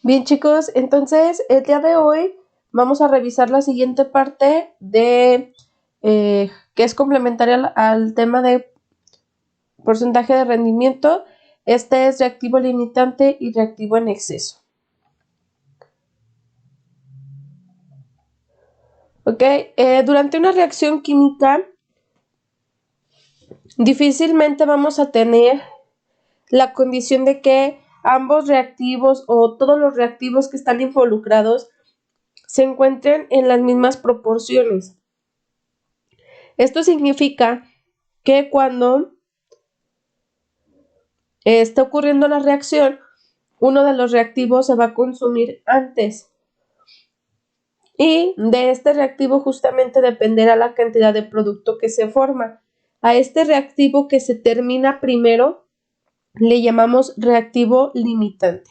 Bien, chicos, entonces el día de hoy vamos a revisar la siguiente parte de que es complementaria al tema de porcentaje de rendimiento. Este es reactivo limitante y reactivo en exceso. Ok, durante una reacción química difícilmente vamos a tener la condición de que ambos reactivos o todos los reactivos que están involucrados se encuentren en las mismas proporciones. Esto significa que cuando está ocurriendo la reacción, uno de los reactivos se va a consumir antes. Y de este reactivo justamente dependerá la cantidad de producto que se forma. A este reactivo que se termina primero le llamamos reactivo limitante.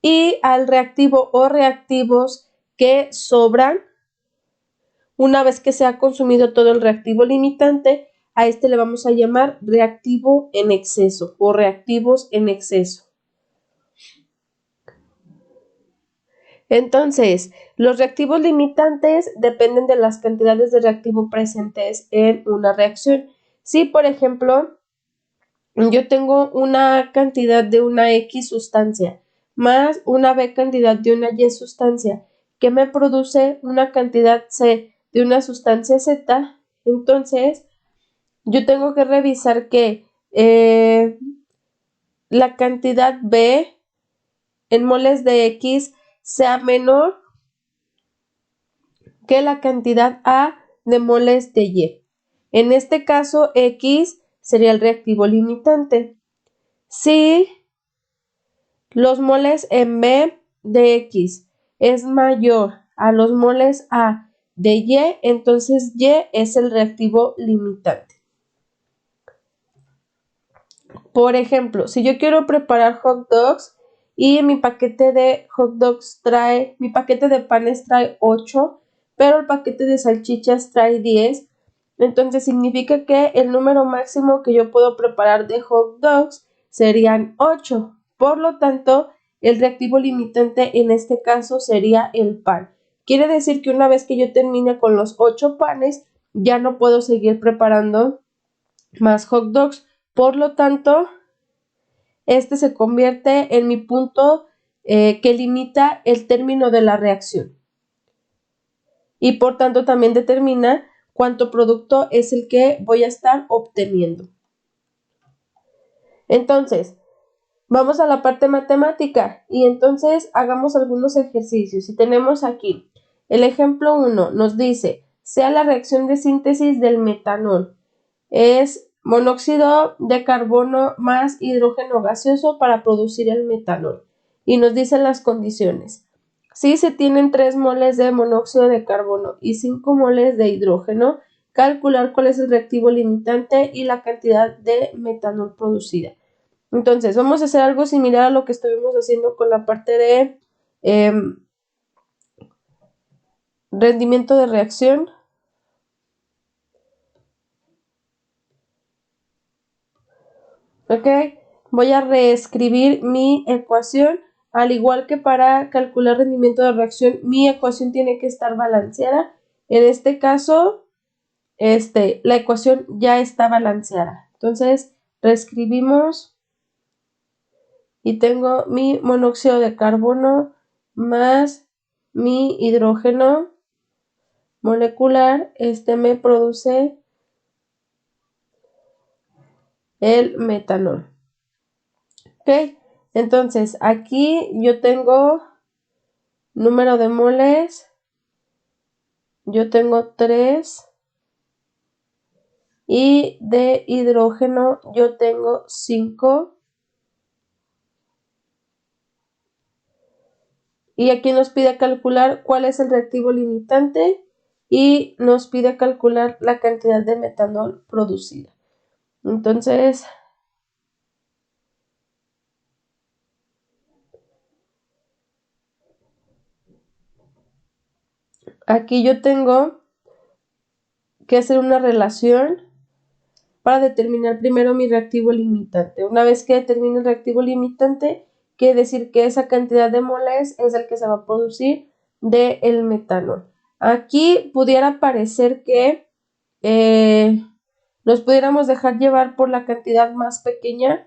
Y al reactivo o reactivos que sobran, una vez que se ha consumido todo el reactivo limitante, a este le vamos a llamar reactivo en exceso o reactivos en exceso. Entonces, los reactivos limitantes dependen de las cantidades de reactivo presentes en una reacción. Si, por ejemplo, yo tengo una cantidad de una X sustancia más una B cantidad de una Y sustancia que me produce una cantidad C de una sustancia Z, entonces yo tengo que revisar que la cantidad B en moles de X sea menor que la cantidad A de moles de Y. En este caso, X sería el reactivo limitante. Si los moles en B de X es mayor a los moles A de Y, entonces Y es el reactivo limitante. Por ejemplo, si yo quiero preparar hot dogs y mi paquete de hot dogs mi paquete de panes trae 8, pero el paquete de salchichas trae 10, entonces significa que el número máximo que yo puedo preparar de hot dogs serían 8. Por lo tanto, el reactivo limitante en este caso sería el pan. Quiere decir que una vez que yo termine con los 8 panes, ya no puedo seguir preparando más hot dogs. Por lo tanto, este se convierte en mi punto que limita el término de la reacción. Y por tanto también determina cuánto producto es el que voy a estar obteniendo. Entonces, vamos a la parte matemática y entonces hagamos algunos ejercicios. Y tenemos aquí el ejemplo 1, nos dice, sea la reacción de síntesis del metanol. Es monóxido de carbono más hidrógeno gaseoso para producir el metanol. Y nos dicen las condiciones. Si se tienen 3 moles de monóxido de carbono y 5 moles de hidrógeno, calcular cuál es el reactivo limitante y la cantidad de metanol producida. Entonces, vamos a hacer algo similar a lo que estuvimos haciendo con la parte de rendimiento de reacción. Ok, voy a reescribir mi ecuación. Al igual que para calcular rendimiento de reacción, mi ecuación tiene que estar balanceada. En este caso, la ecuación ya está balanceada. Entonces, reescribimos y tengo mi monóxido de carbono más mi hidrógeno molecular. Me produce el metanol. Ok, entonces aquí yo tengo número de moles, yo tengo 3 y de hidrógeno yo tengo 5. Y aquí nos pide calcular cuál es el reactivo limitante y nos pide calcular la cantidad de metanol producida. Entonces, aquí yo tengo que hacer una relación para determinar primero mi reactivo limitante. Una vez que determine el reactivo limitante, quiere decir que esa cantidad de moles es el que se va a producir del metanol. Aquí pudiera parecer que nos pudiéramos dejar llevar por la cantidad más pequeña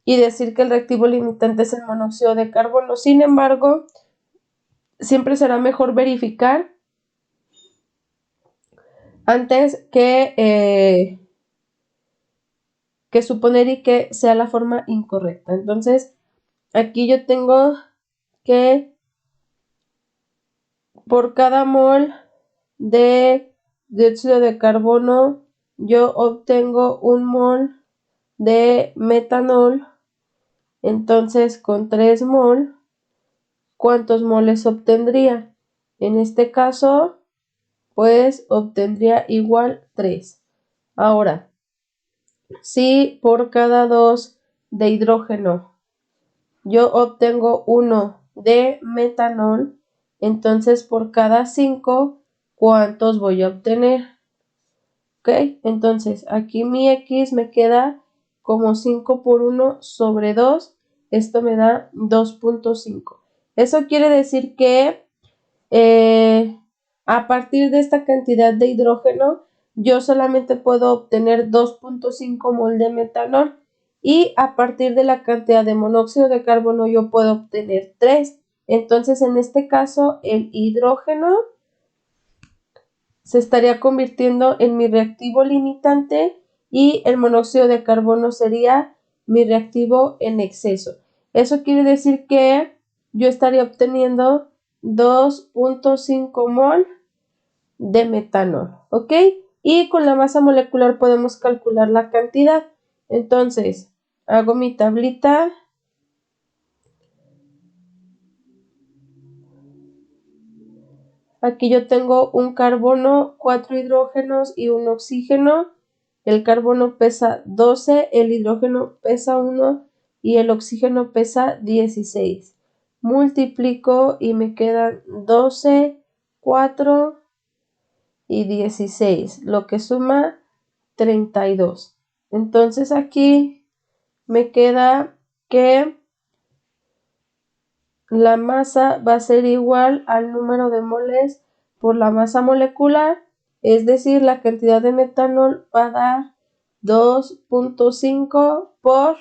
y decir que el reactivo limitante es el monóxido de carbono. Sin embargo, siempre será mejor verificar antes que suponer y que sea la forma incorrecta. Entonces, aquí yo tengo que por cada mol de dióxido de carbono, yo obtengo un mol de metanol. Entonces, con 3 mol, ¿cuántos moles obtendría? En este caso, pues obtendría igual 3. Ahora, si por cada 2 de hidrógeno yo obtengo 1 de metanol, entonces por cada 5, ¿cuántos voy a obtener? Ok, entonces aquí mi X me queda como 5 por 1 sobre 2. Esto me da 2.5. Eso quiere decir que a partir de esta cantidad de hidrógeno, yo solamente puedo obtener 2.5 mol de metanol y a partir de la cantidad de monóxido de carbono yo puedo obtener 3. Entonces, en este caso, el hidrógeno se estaría convirtiendo en mi reactivo limitante y el monóxido de carbono sería mi reactivo en exceso. Eso quiere decir que yo estaría obteniendo 2.5 mol de metanol, ¿ok? Y con la masa molecular podemos calcular la cantidad. Entonces, hago mi tablita. Aquí yo tengo un carbono, 4 hidrógenos y un oxígeno. El carbono pesa 12, el hidrógeno pesa 1 y el oxígeno pesa 16. Multiplico y me quedan 12, 4 y 16, lo que suma 32. Entonces aquí me queda que la masa va a ser igual al número de moles por la masa molecular, es decir, la cantidad de metanol va a dar 2.5 por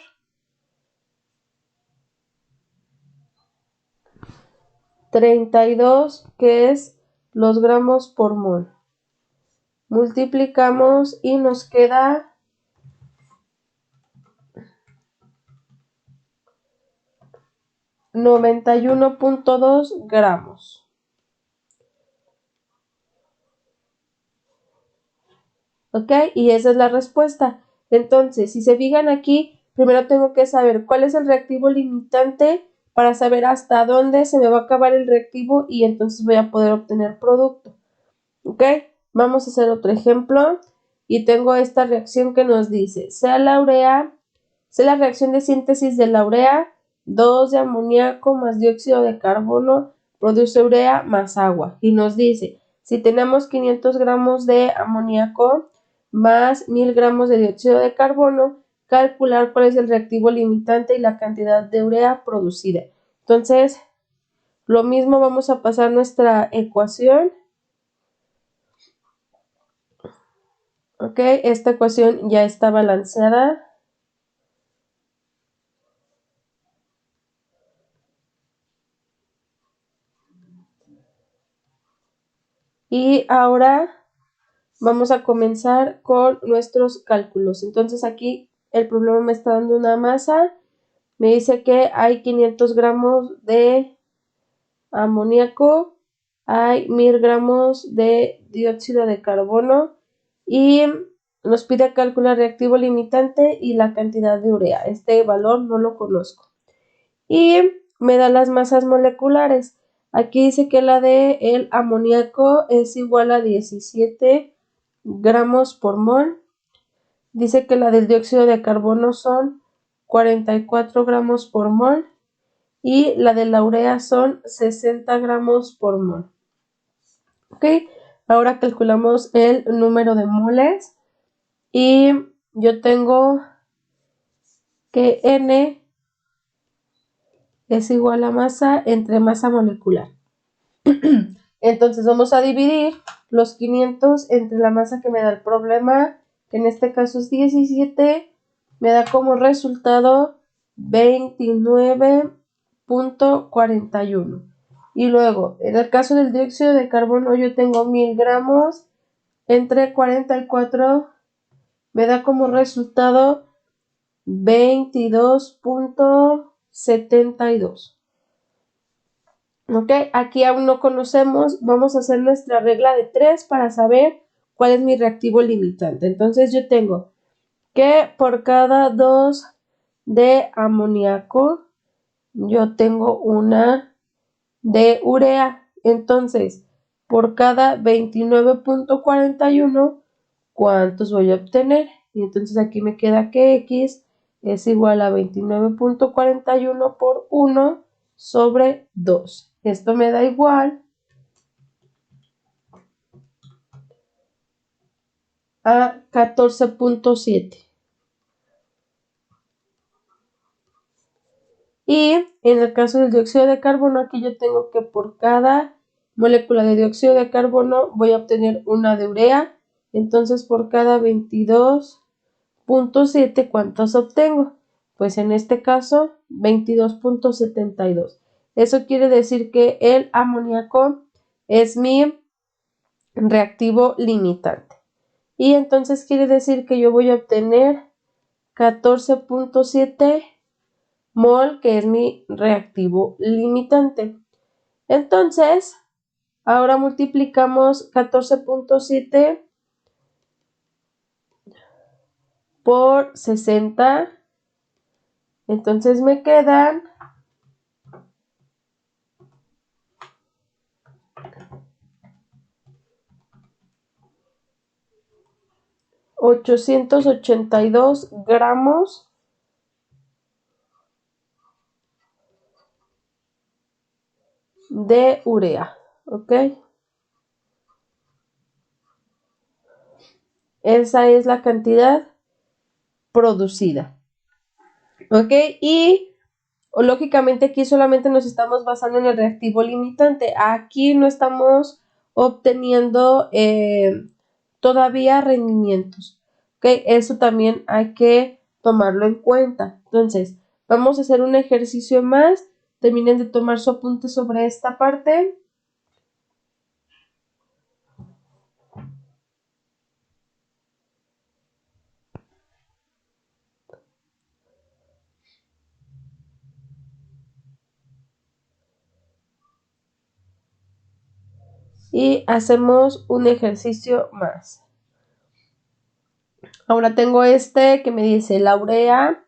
32, que es los gramos por mol. Multiplicamos y nos queda 91.2 gramos. ¿Ok? Y esa es la respuesta. Entonces, si se fijan aquí, primero tengo que saber cuál es el reactivo limitante para saber hasta dónde se me va a acabar el reactivo y entonces voy a poder obtener producto. ¿Ok? Vamos a hacer otro ejemplo y tengo esta reacción que nos dice, sea la reacción de síntesis de la urea, 2 de amoníaco más dióxido de carbono produce urea más agua. Y nos dice, si tenemos 500 gramos de amoníaco más 1000 gramos de dióxido de carbono, calcular cuál es el reactivo limitante y la cantidad de urea producida. Entonces, lo mismo, vamos a pasar nuestra ecuación. Ok, esta ecuación ya está balanceada. Y ahora vamos a comenzar con nuestros cálculos. Entonces aquí el problema me está dando una masa. Me dice que hay 500 gramos de amoníaco, hay 1000 gramos de dióxido de carbono y nos pide calcular reactivo limitante y la cantidad de urea. Este valor no lo conozco. Y me da las masas moleculares. Aquí dice que la de el amoníaco es igual a 17 gramos por mol. Dice que la del dióxido de carbono son 44 gramos por mol y la de la urea son 60 gramos por mol. Ok, ahora calculamos el número de moles y yo tengo que N es igual a masa entre masa molecular. Entonces vamos a dividir los 500 entre la masa que me da el problema, que en este caso es 17, me da como resultado 29.41. Y luego, en el caso del dióxido de carbono, yo tengo 1000 gramos entre 44, me da como resultado 22.72. Ok, aquí aún no conocemos, vamos a hacer nuestra regla de 3 para saber cuál es mi reactivo limitante. Entonces yo tengo que por cada 2 de amoníaco, yo tengo una de urea. Entonces, por cada 29.41, ¿cuántos voy a obtener? Y entonces aquí me queda que X es igual a 29.41 por 1 sobre 2. Esto me da igual a 14.7. Y en el caso del dióxido de carbono, aquí yo tengo que por cada molécula de dióxido de carbono voy a obtener una de urea. Entonces, por cada 22.7, ¿cuántos obtengo? Pues en este caso, 22.72. Eso quiere decir que el amoníaco es mi reactivo limitante. Y entonces quiere decir que yo voy a obtener 14.7 mol, que es mi reactivo limitante. Entonces, ahora multiplicamos 14.7 por 60. Entonces me quedan 882 gramos de urea. ¿Ok? Esa es la cantidad producida. ¿Ok? Y lógicamente aquí solamente nos estamos basando en el reactivo limitante. Aquí no estamos obteniendo todavía rendimientos. ¿Ok? Eso también hay que tomarlo en cuenta. Entonces, vamos a hacer un ejercicio más. Terminen de tomar su apunte sobre esta parte. Y hacemos un ejercicio más. Ahora tengo este que me dice la urea,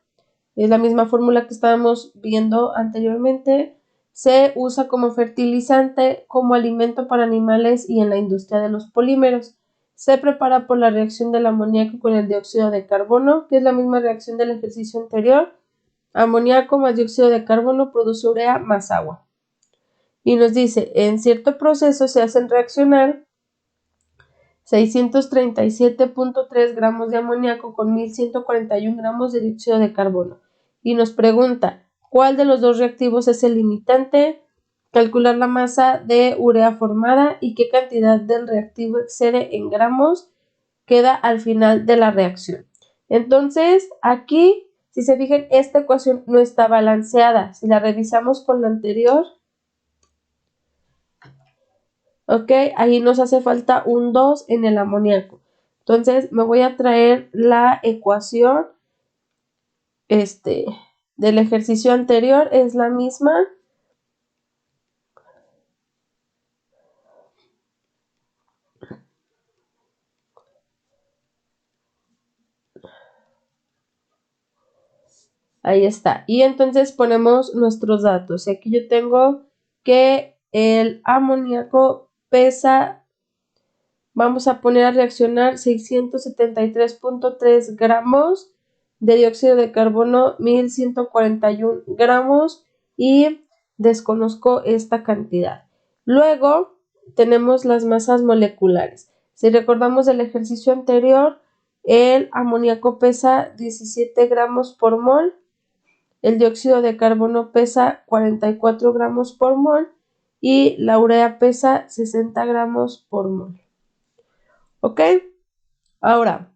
es la misma fórmula que estábamos viendo anteriormente, se usa como fertilizante, como alimento para animales y en la industria de los polímeros. Se prepara por la reacción del amoníaco con el dióxido de carbono, que es la misma reacción del ejercicio anterior. Amoníaco más dióxido de carbono produce urea más agua. Y nos dice, en cierto proceso se hacen reaccionar 637.3 gramos de amoníaco con 1141 gramos de dióxido de carbono. Y nos pregunta, ¿cuál de los dos reactivos es el limitante? Calcular la masa de urea formada y qué cantidad del reactivo excede en gramos queda al final de la reacción. Entonces, aquí, si se fijan, esta ecuación no está balanceada. Si la revisamos con la anterior, ¿ok? Ahí nos hace falta un 2 en el amoníaco. Entonces me voy a traer la ecuación del ejercicio anterior, es la misma. Ahí está. Y entonces ponemos nuestros datos. Aquí yo tengo que el amoníaco pesa, vamos a poner a reaccionar 673.3 gramos de dióxido de carbono, 1141 gramos y desconozco esta cantidad. Luego tenemos las masas moleculares. Si recordamos el ejercicio anterior, el amoníaco pesa 17 gramos por mol el dióxido de carbono pesa 44 gramos por mol y la urea pesa 60 gramos por mol. ¿Ok? Ahora,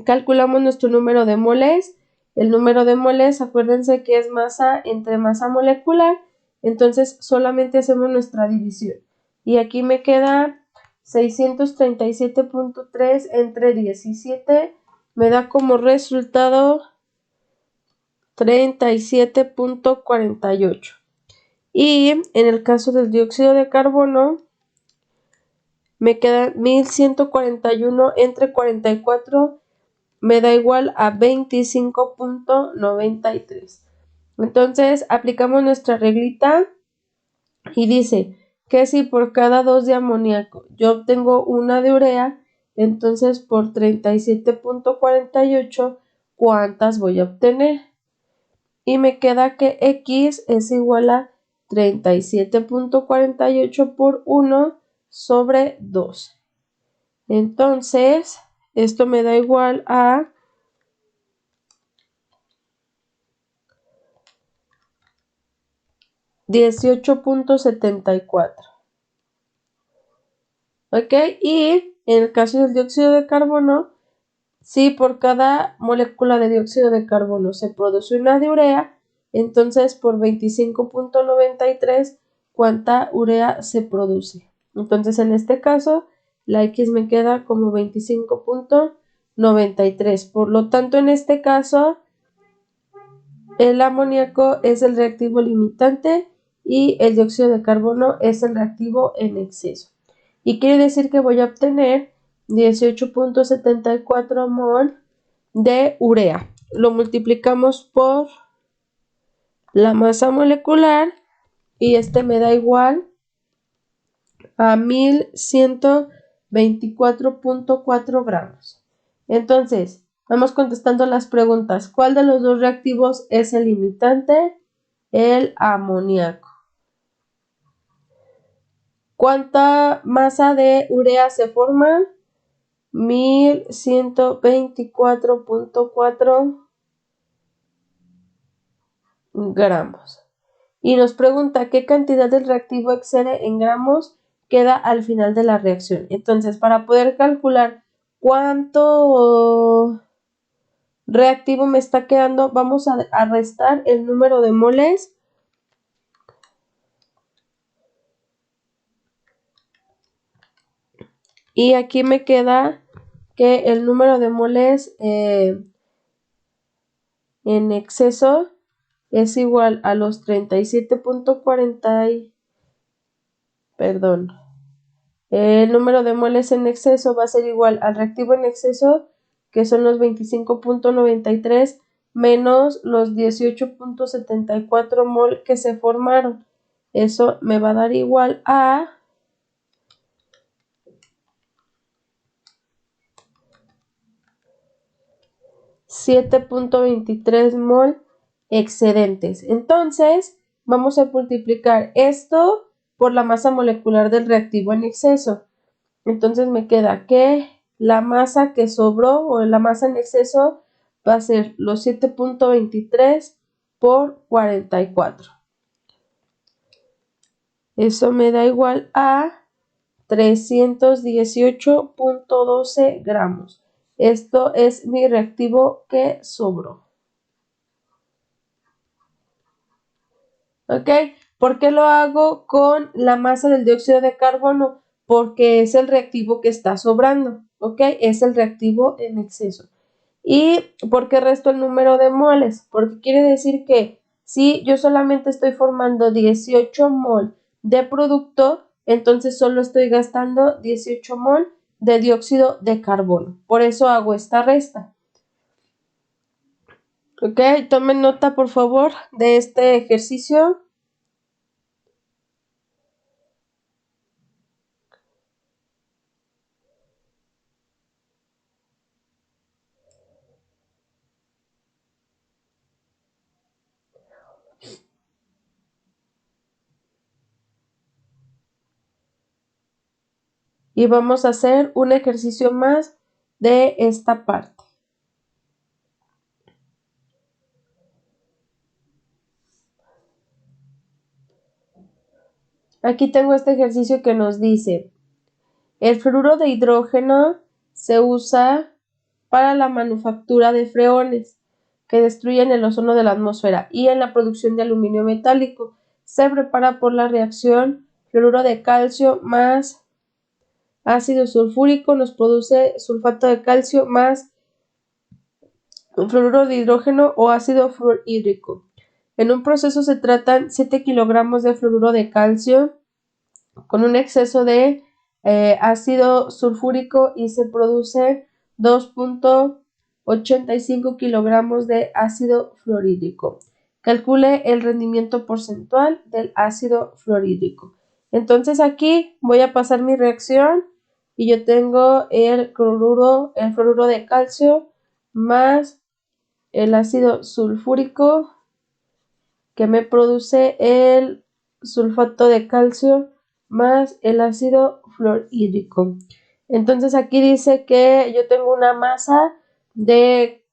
calculamos nuestro número de moles. El número de moles, acuérdense que es masa entre masa molecular, entonces solamente hacemos nuestra división. Y aquí me queda 637.3 entre 17, me da como resultado 37.48. Y en el caso del dióxido de carbono, me queda 1141 entre 44, me da igual a 25.93. Entonces aplicamos nuestra reglita y dice que si por cada 2 de amoníaco yo obtengo una de urea, entonces por 37.48, ¿cuántas voy a obtener? Y me queda que X es igual a 37.48 por 1 sobre 2. Entonces, esto me da igual a 18.74. ¿Ok? Y en el caso del dióxido de carbono, si por cada molécula de dióxido de carbono se produce una de urea, entonces por 25.93, ¿cuánta urea se produce? Entonces en este caso, la X me queda como 25.93. Por lo tanto, en este caso, el amoníaco es el reactivo limitante y el dióxido de carbono es el reactivo en exceso. Y quiere decir que voy a obtener 18.74 mol de urea. Lo multiplicamos por la masa molecular y este me da igual a 1124.4 gramos. Entonces, vamos contestando las preguntas. ¿Cuál de los dos reactivos es el limitante? El amoníaco. ¿Cuánta masa de urea se forma? 1124.4 gramos. Y nos pregunta qué cantidad del reactivo excede en gramos queda al final de la reacción. Entonces, para poder calcular cuánto reactivo me está quedando, vamos a restar el número de moles. Y aquí me queda que el número de moles en exceso es igual a los 37.40, perdón, el número de moles en exceso va a ser igual al reactivo en exceso, que son los 25.93, menos los 18.74 mol que se formaron. Eso me va a dar igual a 7.23 mol excedentes. Entonces, vamos a multiplicar esto por la masa molecular del reactivo en exceso. Entonces me queda que la masa que sobró o la masa en exceso va a ser los 7.23 por 44. Eso me da igual a 318.12 gramos. Esto es mi reactivo que sobró. ¿Ok? ¿Por qué lo hago con la masa del dióxido de carbono? Porque es el reactivo que está sobrando. ¿Ok? Es el reactivo en exceso. ¿Y por qué resto el número de moles? Porque quiere decir que si yo solamente estoy formando 18 mol de producto, entonces solo estoy gastando 18 mol de dióxido de carbono. Por eso hago esta resta. ¿Ok? Tomen nota, por favor, de este ejercicio. Y vamos a hacer un ejercicio más de esta parte. aquí tengo este ejercicio que nos dice, el fluoruro de hidrógeno se usa para la manufactura de freones que destruyen el ozono de la atmósfera y en la producción de aluminio metálico. Se prepara por la reacción fluoruro de calcio más ácido sulfúrico, nos produce sulfato de calcio más fluoruro de hidrógeno o ácido fluorhídrico. En un proceso se tratan 7 kilogramos de fluoruro de calcio con un exceso de ácido sulfúrico y se produce 2.85 kilogramos de ácido fluorhídrico. Calcule el rendimiento porcentual del ácido fluorhídrico. Entonces aquí voy a pasar mi reacción y yo tengo el fluoruro de calcio más el ácido sulfúrico que me produce el sulfato de calcio más el ácido fluorhídrico. Entonces aquí dice que yo tengo una masa de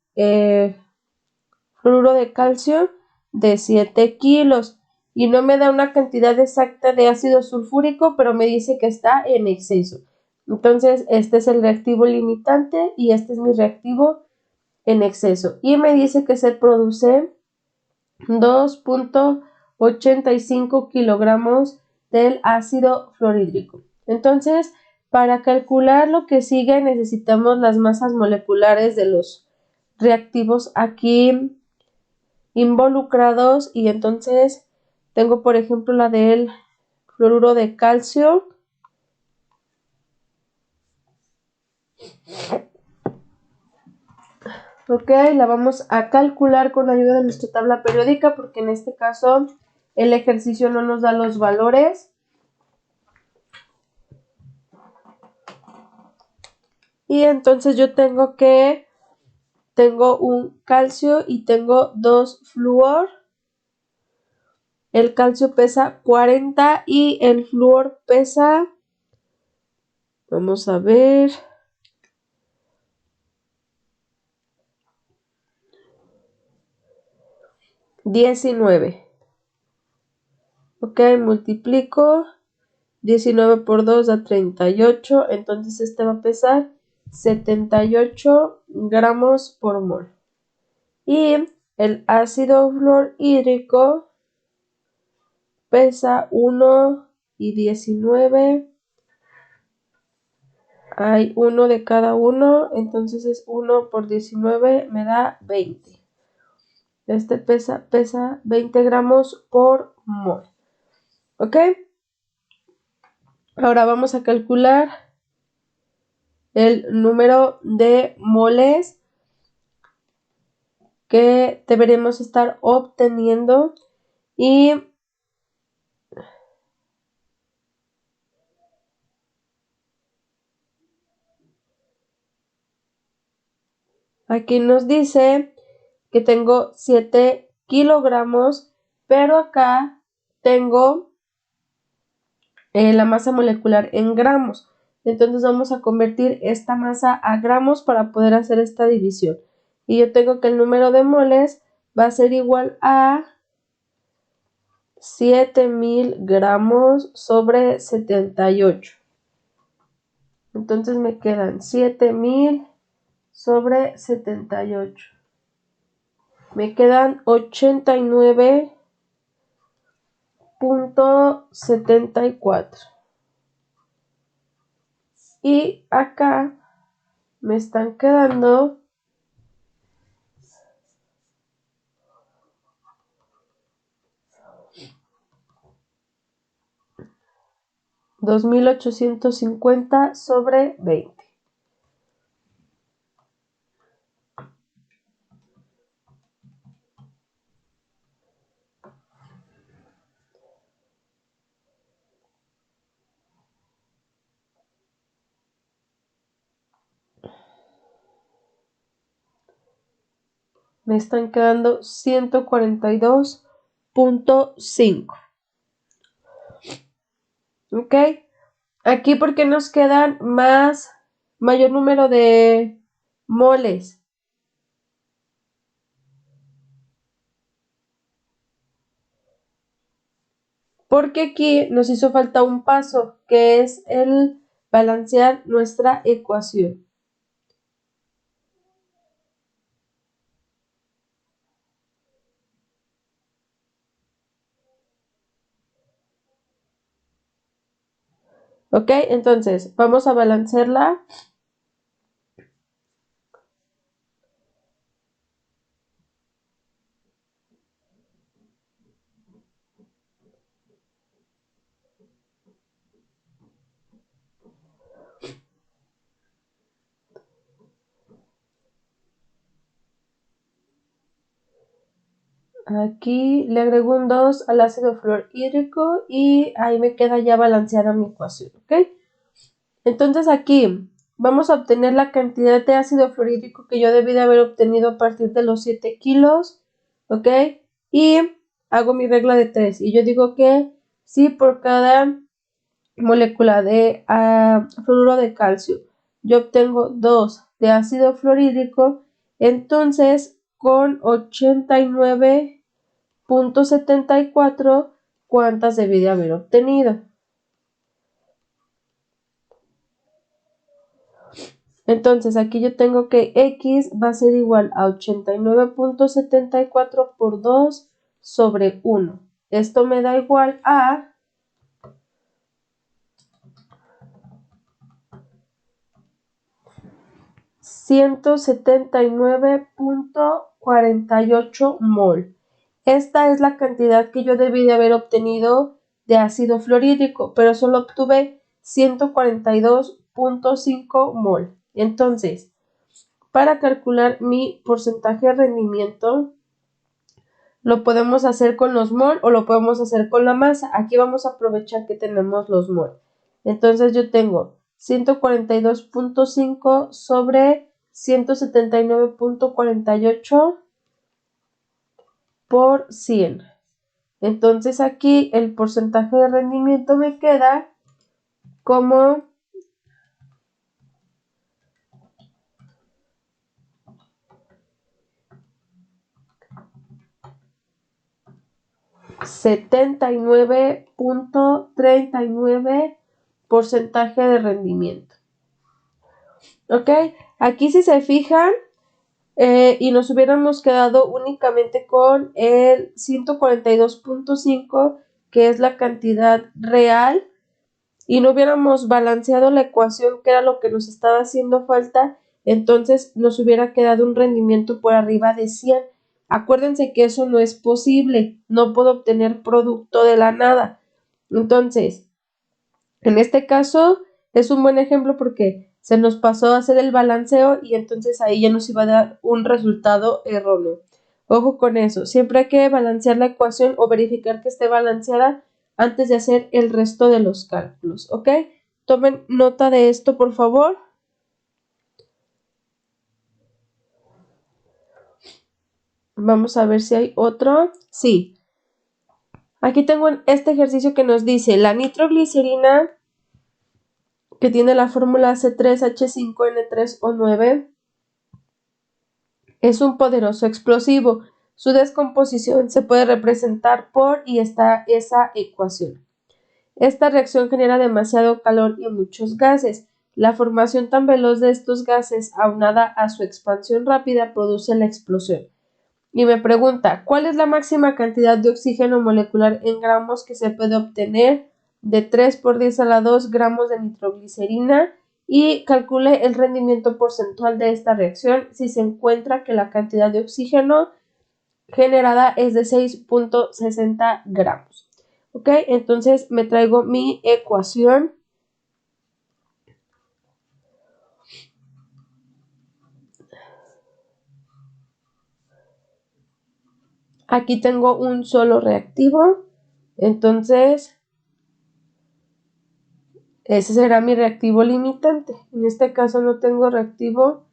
fluoruro de calcio de 7 kilos y no me da una cantidad exacta de ácido sulfúrico, pero me dice que está en exceso. Entonces este es el reactivo limitante y este es mi reactivo en exceso. Y me dice que se produce 2.85 kilogramos del ácido fluorhídrico. Entonces, para calcular lo que sigue necesitamos las masas moleculares de los reactivos aquí involucrados y entonces tengo por ejemplo la del fluoruro de calcio. Ok, la vamos a calcular con ayuda de nuestra tabla periódica porque en este caso el ejercicio no nos da los valores. Y entonces yo tengo un calcio y tengo 2 flúor. El calcio pesa 40 y el flúor pesa, vamos a ver, 19. Ok, multiplico 19 por 2 da 38, entonces este va a pesar 78 gramos por mol. Y el ácido fluorhídrico pesa 1 y 19. Hay uno de cada uno, entonces es 1 por 19 me da 20. Este pesa 20 gramos por mol. ¿Ok? Ahora vamos a calcular el número de moles que deberemos estar obteniendo y aquí nos dice que tengo 7 kilogramos, pero acá tengo la masa molecular en gramos. Entonces vamos a convertir esta masa a gramos para poder hacer esta división. Y yo tengo que el número de moles va a ser igual a 7000 gramos sobre 78. Entonces me quedan 7000 sobre 78. Me quedan 89.74. Y acá me están quedando 2850 sobre 20. Me están quedando 142.5. ¿Ok? Aquí porque nos quedan mayor número de moles. porque aquí nos hizo falta un paso, que es el balancear nuestra ecuación. ¿Ok? Entonces, vamos a balancearla. Aquí le agrego un 2 al ácido fluorhídrico y ahí me queda ya balanceada mi ecuación, ¿ok? Entonces aquí vamos a obtener la cantidad de ácido fluorhídrico que yo debí de haber obtenido a partir de los 7 kilos, ¿ok? Y hago mi regla de 3 y yo digo que si por cada molécula de fluoruro de calcio yo obtengo 2 de ácido fluorhídrico, entonces con 89.74, ¿cuántas debí de haber obtenido? Entonces aquí yo tengo que X va a ser igual a 89.74 por 2 sobre 1. Esto me da igual a 179.48 mol. Esta es la cantidad que yo debí de haber obtenido de ácido fluorhídrico, pero solo obtuve 142.5 mol. Entonces, para calcular mi porcentaje de rendimiento, lo podemos hacer con los mol o lo podemos hacer con la masa. Aquí vamos a aprovechar que tenemos los mol. Entonces yo tengo 142.5 sobre 179.48 por 100. Entonces aquí el porcentaje de rendimiento me queda como 79.39 porcentaje de rendimiento. ¿Ok? Aquí si se fijan y nos hubiéramos quedado únicamente con el 142.5, que es la cantidad real, y no hubiéramos balanceado la ecuación, que era lo que nos estaba haciendo falta, entonces nos hubiera quedado un rendimiento por arriba de 100. Acuérdense que eso no es posible, no puedo obtener producto de la nada. Entonces, en este caso es un buen ejemplo porque se nos pasó a hacer el balanceo y entonces ahí ya nos iba a dar un resultado erróneo. Ojo con eso, siempre hay que balancear la ecuación o verificar que esté balanceada antes de hacer el resto de los cálculos, ¿ok? Tomen nota de esto, por favor. Vamos a ver si hay otro. Sí. Aquí tengo este ejercicio que nos dice la nitroglicerina, que tiene la fórmula C3H5N3O9, es un poderoso explosivo. Su descomposición se puede representar por, y está esa ecuación. Esta reacción genera demasiado calor y muchos gases. La formación tan veloz de estos gases, aunada a su expansión rápida, produce la explosión. Y me pregunta, ¿cuál es la máxima cantidad de oxígeno molecular en gramos que se puede obtener de 3 por 10 a la 2 gramos de nitroglicerina? Y calcule el rendimiento porcentual de esta reacción si se encuentra que la cantidad de oxígeno generada es de 6.60 gramos. ¿Ok? Entonces me traigo mi ecuación. Aquí tengo un solo reactivo. Entonces, ese será mi reactivo limitante. En este caso no tengo reactivo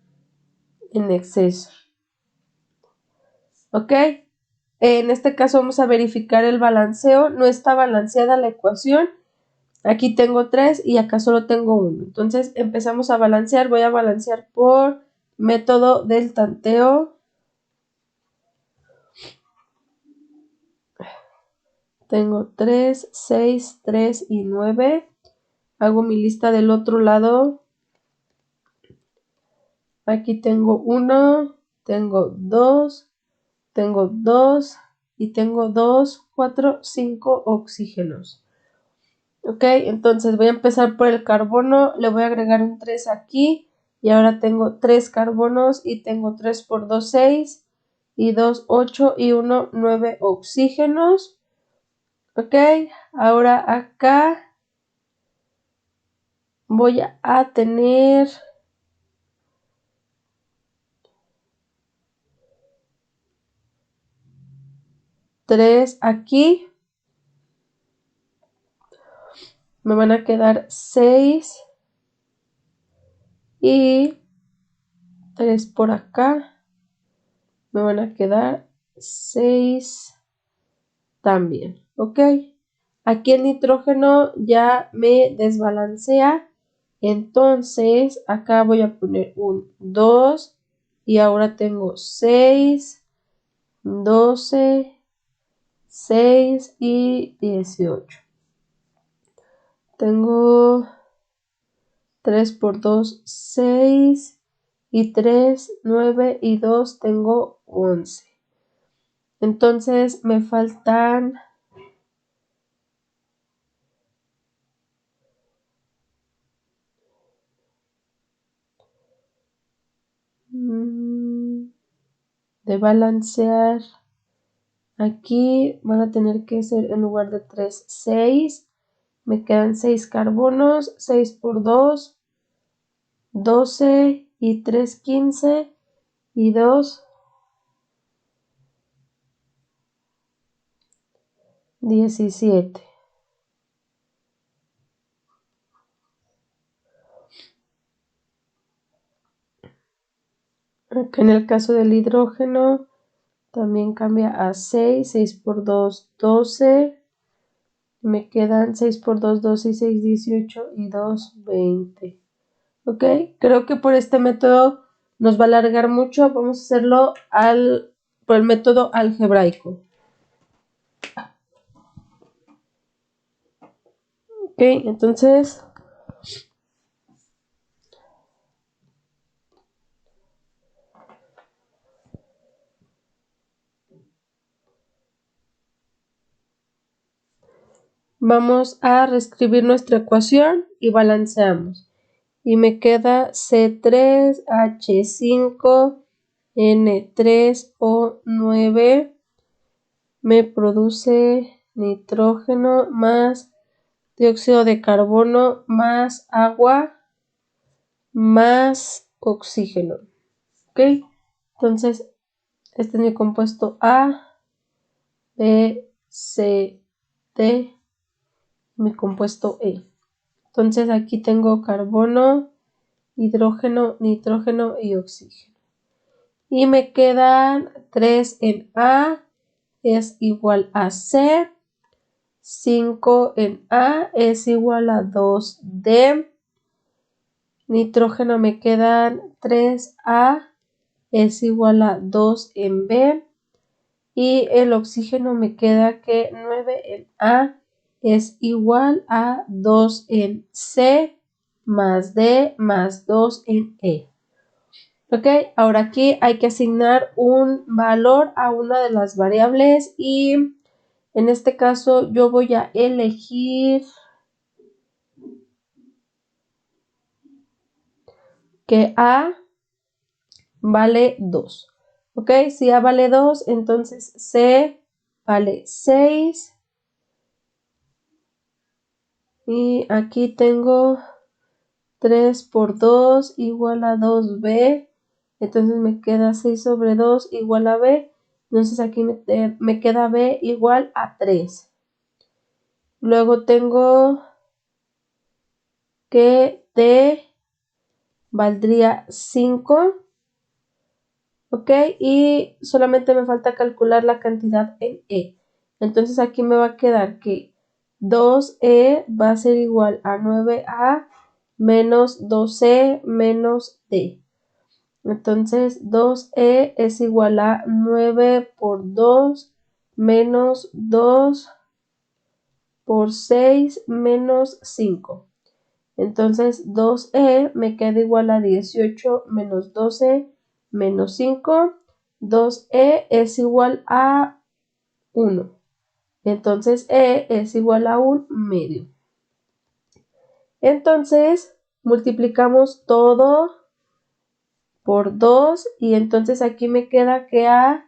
en exceso. ¿Ok? En este caso vamos a verificar el balanceo. No está balanceada la ecuación. Aquí tengo 3 y acá solo tengo 1. Entonces empezamos a balancear. Voy a balancear por método del tanteo. Tengo 3, 6, 3 y 9. Hago mi lista del otro lado. Aquí tengo 1, tengo 2, tengo 2 y tengo 2, 4, 5 oxígenos. Ok, entonces voy a empezar por el carbono. Le voy a agregar un 3 aquí. Y ahora tengo 3 carbonos y tengo 3 por 2, 6 y 2, 8 y 1, 9 oxígenos. Ok, ahora acá voy a tener 3 aquí. Me van a quedar 6 y 3 por acá. Me van a quedar 6 también. Ok. Aquí el nitrógeno ya me desbalancea. Entonces acá voy a poner un 2 y ahora tengo 6, 12, 6 y 18. Tengo 3 por 2, 6 y 3, 9 y 2, tengo 11. Entonces me faltan de balancear. Aquí van a tener que ser en lugar de 3, 6. Me quedan 6 carbonos, 6 por 2, 12 y 3, 15 y 2, 17. Acá en el caso del hidrógeno también cambia a 6, 6 por 2, 12. Me quedan 6 por 2, 12 y 6, 18 y 2, 20. Ok, creo que por este método nos va a alargar mucho. Vamos a hacerlo por el método algebraico. Ok, entonces vamos a reescribir nuestra ecuación y balanceamos. Y me queda C3H5N3O9 me produce nitrógeno más dióxido de carbono más agua más oxígeno. ¿Ok? Entonces, este es mi compuesto A, B, C, D, mi compuesto E. Entonces, aquí tengo carbono, hidrógeno, nitrógeno y oxígeno. Y me quedan 3 en A, es igual a C. 5 en A es igual a 2D. Nitrógeno me quedan 3A es igual a 2 en B. Y el oxígeno me queda que 9 en A es igual a 2 en C más D más 2 en E. Ok, ahora aquí hay que asignar un valor a una de las variables y en este caso yo voy a elegir que A vale 2. Ok, si A vale 2, entonces C vale 6. Y aquí tengo 3 por 2 igual a 2B. Entonces me queda 6 sobre 2 igual a B. Entonces aquí me queda B igual a 3. Luego tengo que D valdría 5. Ok, y solamente me falta calcular la cantidad en E. Entonces aquí me va a quedar que 2E va a ser igual a 9A menos 2E menos D. Entonces 2E es igual a 9 por 2 menos 2 por 6 menos 5. Entonces 2E me queda igual a 18 menos 12 menos 5. 2E es igual a 1. Entonces E es igual a 1 medio. Entonces multiplicamos todo por 2 y entonces aquí me queda que A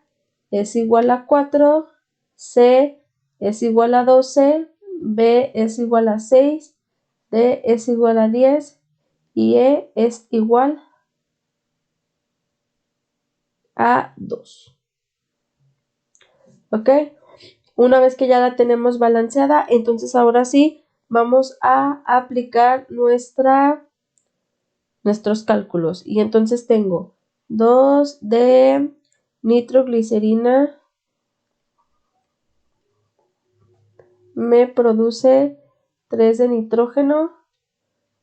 es igual a 4, C es igual a 12, B es igual a 6, D es igual a 10 y E es igual a 2. ¿Ok? Una vez que ya la tenemos balanceada, entonces ahora sí vamos a aplicar nuestros cálculos. Y entonces tengo 2 de nitroglicerina me produce 3 de nitrógeno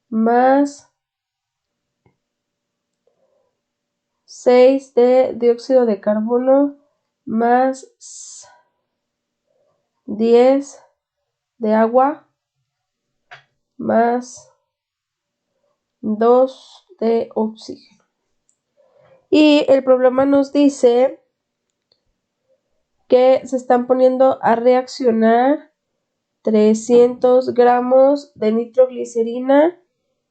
más 6 de dióxido de carbono más 10 de agua más 2 de oxígeno. Y el problema nos dice que se están poniendo a reaccionar 300 gramos de nitroglicerina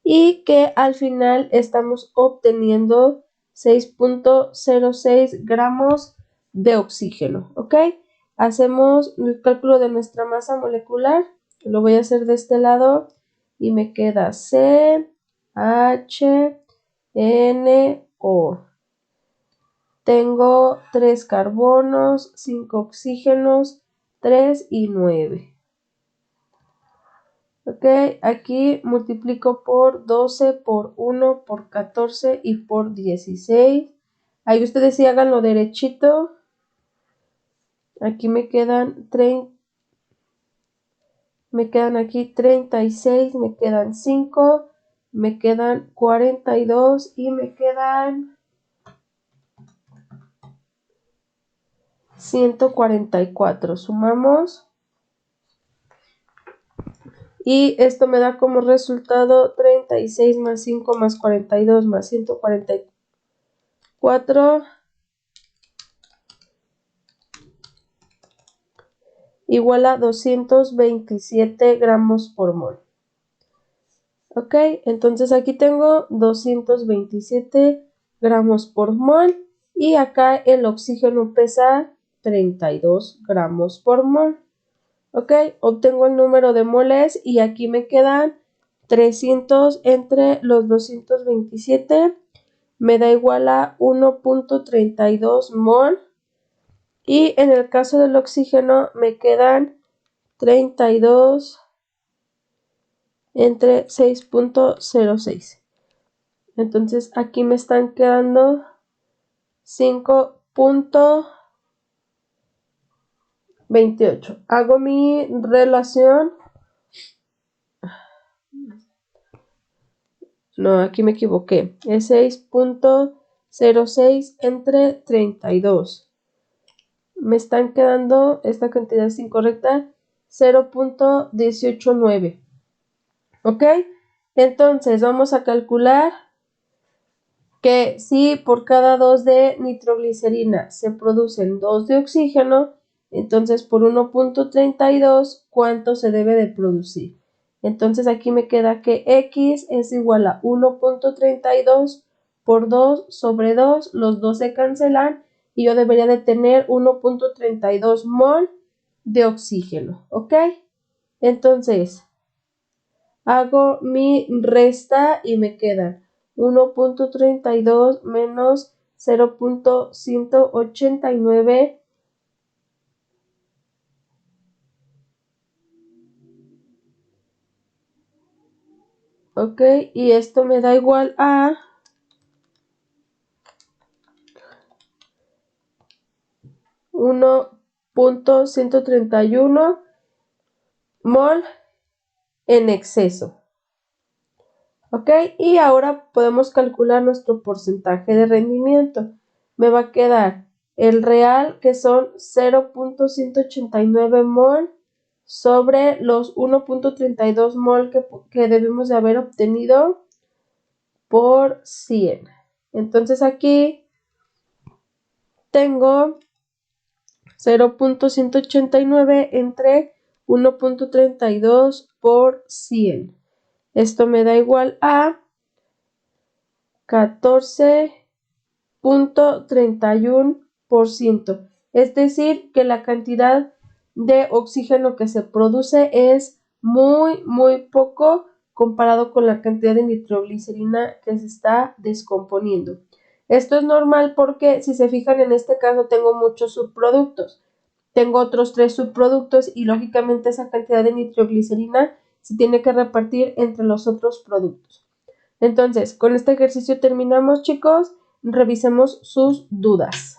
y que al final estamos obteniendo 6.06 gramos de oxígeno, ¿ok? Hacemos el cálculo de nuestra masa molecular, lo voy a hacer de este lado y me queda CHNO. Tengo 3 carbonos, 5 oxígenos, 3 y 9. Ok, aquí multiplico por 12, por 1, por 14 y por 16. Ahí ustedes sí háganlo derechito. Aquí me quedan aquí 36, me quedan 5, me quedan 42 y me quedan 144. Sumamos. Y esto me da como resultado 36 más 5 más 42 más 144 igual a 227 gramos por mol. Ok, entonces aquí tengo 227 gramos por mol y acá el oxígeno pesa 32 gramos por mol. Ok, obtengo el número de moles y aquí me quedan 300 entre los 227, me da igual a 1.32 mol. Y en el caso del oxígeno me quedan 32 entre 6.06. Entonces aquí me están quedando 5.28. Hago mi relación. No, aquí me equivoqué. Es 6.06 entre 32. Me están quedando, esta cantidad es incorrecta, 0.189. ¿Ok? Entonces vamos a calcular que si por cada 2 de nitroglicerina se producen 2 de oxígeno, entonces por 1.32, ¿cuánto se debe de producir? Entonces aquí me queda que X es igual a 1.32 por 2 sobre 2, los dos se cancelan y yo debería de tener 1.32 mol de oxígeno, ¿ok? Entonces hago mi resta y me queda 1.32 menos 0.189. Ok, y esto me da igual a 1.131 mol en exceso. Ok, y ahora podemos calcular nuestro porcentaje de rendimiento. Me va a quedar el real, que son 0.189 mol sobre los 1.32 mol que debemos de haber obtenido por 100. Entonces aquí tengo 0.189 entre 1.32 por 100. Esto me da igual a 14.31%. Es decir, que la cantidad de oxígeno que se produce es muy poco comparado con la cantidad de nitroglicerina que se está descomponiendo. Esto es normal porque, si se fijan, en este caso tengo muchos subproductos. Tengo otros 3 subproductos y lógicamente esa cantidad de nitroglicerina se tiene que repartir entre los otros productos. Entonces, con este ejercicio terminamos, chicos. Revisemos sus dudas.